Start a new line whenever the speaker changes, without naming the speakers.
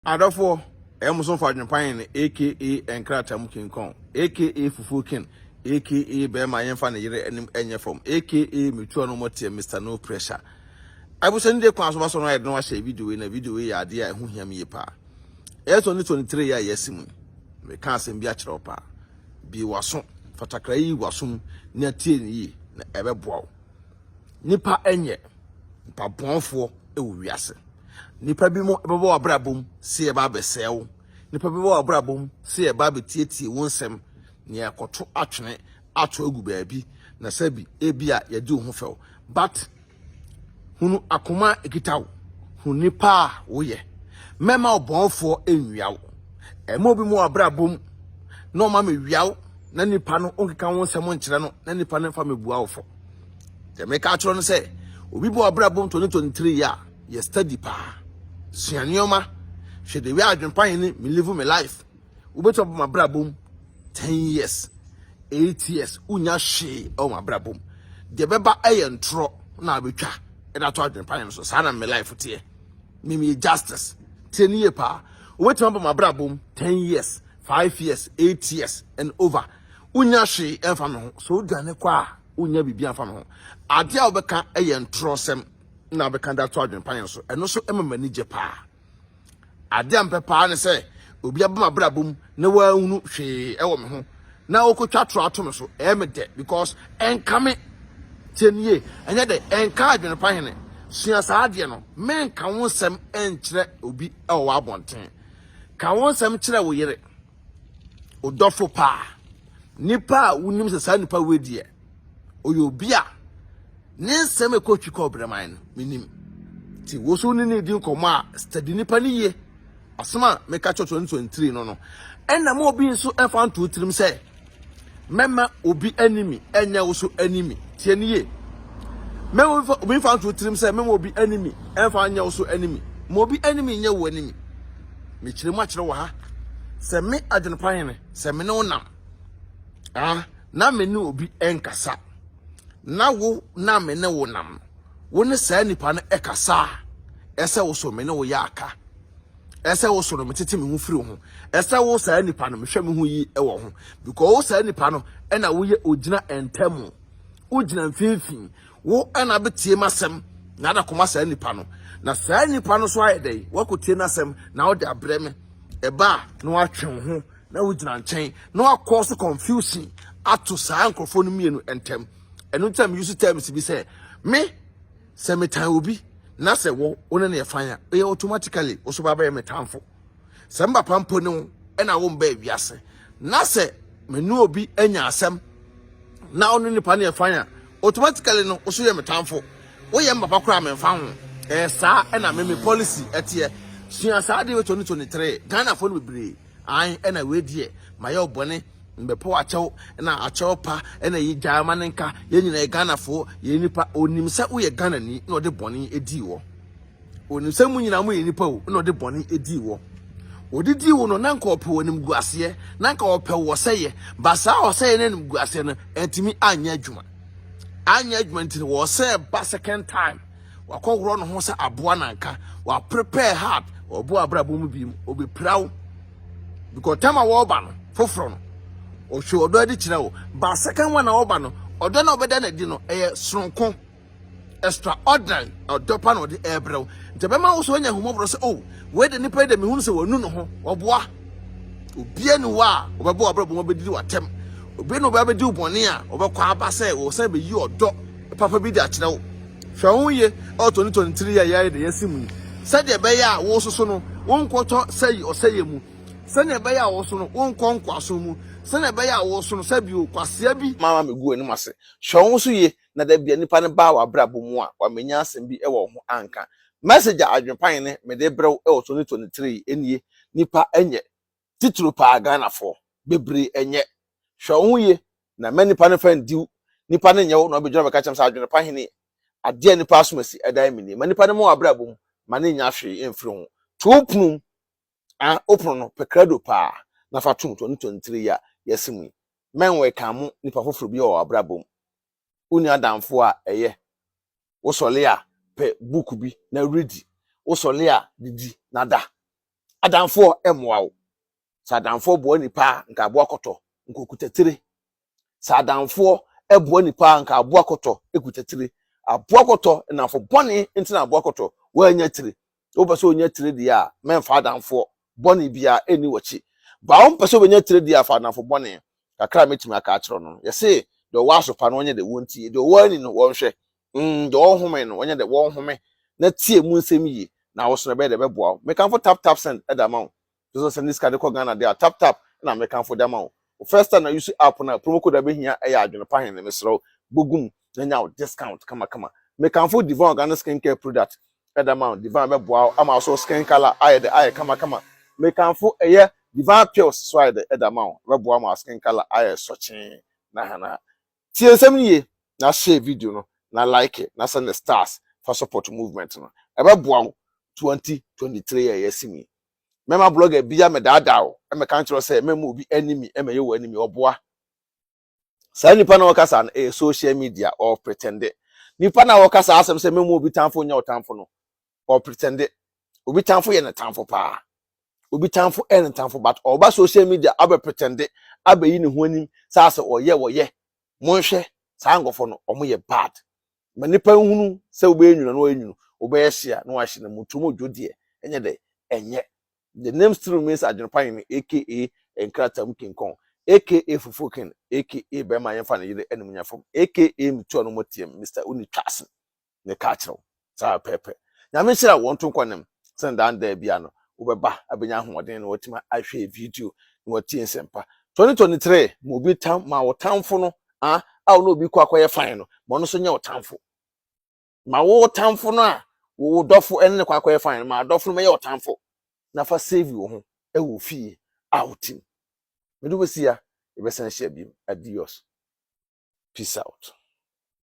Adafo Emerson Fadwempan aka Enkratam King Kong aka Fufu King aka Bema Yemfa ne yere enim enye from aka Mitu no motie Mr No Pressure. I was sending the class was on I don't watch a video in a video ya idea who hear me pa. It's only 23 years yesim. We can't send be a pa. Be wason fatakrai wasum ne tie ni na ebeboa. Nipa enye nipa bonfo e wo wiase. Nipa bi mo ebebo abrabom se e ba besew. Nipa bi mo abrabom se e ba betietie wonsem ne akoto atwene ato agu baabi na sabi ebia ye di ho few. But hunu akoma ekitawo hu nipa wo ye mema obonfo enwiawo emo bi mo abrabom no ma me wiawo na nipa no onkeka wonsem nkyere no na nipa no fa mebua wo fo te me ka atro no se obi bo abrabom 2023 ya ye study pa suanioma hwe de wi adwempan ni me live my life ubeto bo abrabom 10 years 8 years unya hwe o abrabom de beba ntro na abetwa and I told them, so sana my life tie. Mimi justice. 10 years pa. Wait to my brabum 10 years, 5 years, 8 years, and over. Unya she and family. So dane kwa unya bibi and family. Adia obeka eyen trosem na beka that told them so. And also emma manage pa. Adia mpepa ne say obi abama brabum na wa unu hwe ewo me ho. Na okotwa tro ato me so me de because enkame 10 years, and yet the encourage in pine. Sua Sadiano, men can want some entre ubi or wabontin. Can want some chile we yere. Odofo pa. Nipa unim the sand pa with ye. O you bia. Nen seme coach you cobra mine, minim. Ti was only needing coma, steady nipani ye. Asma make a 2023 no. And the more being so found to trim say. Mema obi enemy, enya also enemy. Tienie. Mema we found to trim say mema obi enemy, enfa anya also enemy. Mobi enemy nya wo enemy. Me chire ma chire wo ha. Se me adwenpan ne, se me ne wonam. Ah, na me ne obi enkasa. Na wo na me ne wonam. Wo ne sa nipa ne ekasa. Ese wo so me ne wo ya aka. Ese wo so no metete me hu firi ho ese wo saa nipa no mehwe me hu yi e wo ho because wo saa nipa no e na wo ye ogina entamu ogina mfimfin wo na betie masem na da koma saa nipa no na saa nipa no so ayedai wakotie nasem na wo de abreme e ba na wo atwe ho na wo gina nchen na wo cause confusion ato saa nkrofo no mienu entem eno time use terms bi say me se metan obi na se wo one na yefanya e automatically wo so baba ye metamfo se mba pampo ne e na wo mba wiase na se menu obi anya asem na ono nipa na yefanya automatically no wo so ye metamfo wo ye mba pakora memfa ho sa e na me policy etie sua sa de 2023 Ghana fo no bebre an e na we die maye obone mbepo achew na achew pa na yi jama nka ye nyina Ghana fo ye nipa onim se wo ye Ghana ni na ode boni edi wo onim se mu nyina mu ye nipa wo na ode boni edi wo odidi wo no na nka ope onim guase na nka ope wo seye basa wo seye na nim guase no entimi anya adwuma ntini wo seye ba second time wakogro no ho se aboa na nka wa prepare hard obo abrabo mu bi obi prawo because time a wo ba no foforo no o show odo adi kire wo ba second one na oba no odo na obeda na di no sonko extraordinary odo pa no de ebrew nte be ma wo so anya humobro se oh we de nipa de me hu se wonu no ho oboa obie ni wa obebo abrabo mo bedidi watem obi no ba bedi ubone a obekwa aba se wo se be yi odo papa bi di a kire wo hwe ye 2023 ya de yasimu se de be ya wo so no won kwoto sei oseye mu se ne be ya wo so no won kwaso mu se na be ya wo so no sabi o kwasea bi mama megu anim ase hwon so ye na da bia nipa ne ba wa brabo mu a wa menya asem bi e wo ho anka message adwenpan ne me de brew e 2023 enie nipa enye titulu pa Ghana fo bebre enye hwon ye na manipa ne fan diu nipa ne nye wo na obedwira beka chem sa adwenpan ne ade nipa asomasi edan mini manipa ne mo wa brabo mu ma ne nya hwe emfiri ho tupnum a opro no pekrado pa na fatum 2023 ya yesimu menwe kamu nipa foforo bi o abrabom uni adamfo a eye wo sole a pe book bi na ready wo sole a didi na da adamfo emmoa wo sa adamfo bo nipa nka abo akoto nkokutatire sa adamfo ebo nipa nka abo akoto ekutatire abo akoto na fo bone ntina abo akoto wo anya tire wo pese onya tire dia memfa adamfo bone bia eni wachi ba wo pese onya tire dia fa adamfo bone kakra metimi aka akiro no yese de wo asopa no onye de wontie de wo ani no wonhwe de wo home no onye de wo home na tie mu nsem yi na wo so na be de beboa me kan for tap send e da ma so send this card ko Ghana there tap na me kan for da ma first time na use app na promo code abehia e ya adwene pa hen me sro bogum na nya discount kama me kan for Divine Organic skincare product e da ma Divine beboa ama so skin color aye kama me kan for eye Divine Pills so aye de e da ma beboa ma skin color aye so chen na hana tie nsem ye na share video no na like it na send the stars for support movement no ebe boa 2023 year yesimi mema blogger bia me daadao e me kan kiro say mema obi enemy e me ye wo enemy oboa sa nipa na wakasa na social media or pretend nipa na wakasa asem say mema obi tamfo nya otamfo no or pretend obi tamfo ye na tamfo pa obi tamfo e na tamfo but oba social media abe pretend abe yi ne ho anim sa ase oye monhwe sa ngofo no omo ye bad ma nipa hunu se obe enwuna no enwunu obe yehia no ahye na mutumo dwodie enye de enye the name still remains Adwene aka Enkratam King Kong aka Fufuken aka Bema Yemfa na yire enum fom aka Mutu no motiem Mr. Unitwasen ne ka kyerew sa pepe nyame hira won to kwanem send dan da bia no wobeba abenya hoɔden no watima ahwe video no watie nsempa 2023 mo bi tam ma wotamfo no a no obi kwa akoye fine no mo no so nya wotamfo ma wo tamfo no a wo dɔfo enne kwa akoye fine ma dɔfo no me ye wotamfo na fa save wo ho e wo fie outing medu besia e be san share bi adios peace out.